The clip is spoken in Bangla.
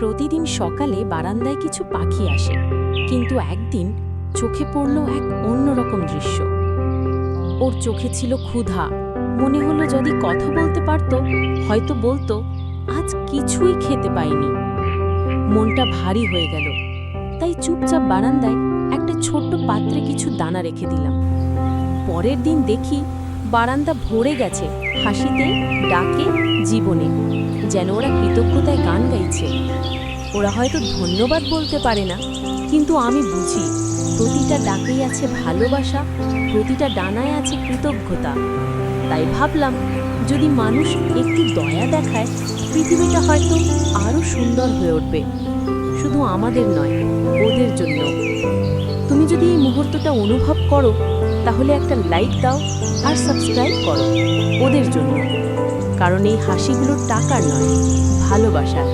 প্রতিদিন সকালে বারান্দায় কিছু পাখি আসে, কিন্তু একদিন চোখে পড়ল এক অন্যরকম দৃশ্য। ওর চোখে ছিল ক্ষুধা। মনে হলো যদি কথা বলতে পারতো হয়তো বলতো, আজ কিছুই খেতে পাইনি। মনটা ভারী হয়ে গেল, তাই চুপচাপ বারান্দায় একটা ছোট্ট পাত্রে কিছু দানা রেখে দিলাম। পরের দিন দেখি বারান্দা ভরে গেছে হাসিতে, ডাকে, জীবনে, যেন ওরা কৃতজ্ঞতায় গান গাইছে। ওরা হয়তো ধন্যবাদ বলতে পারে না, কিন্তু আমি বুঝি প্রতিটা ডাকেই আছে ভালোবাসা, প্রতিটা ডানায় আছে কৃতজ্ঞতা। তাই ভাবলাম, যদি মানুষ একটু দয়া দেখায়, পৃথিবীটা হয়তো আরও সুন্দর হয়ে উঠবে, শুধু আমাদের নয়, ওদের জন্য। তুমি যদি এই মুহূর্তটা অনুভব করো, তাহলে একটা লাইক দাও আর সাবস্ক্রাইব করো ওদের জন্য, কারণ এই হাসিগুলো টাকার নয়, ভালোবাসার।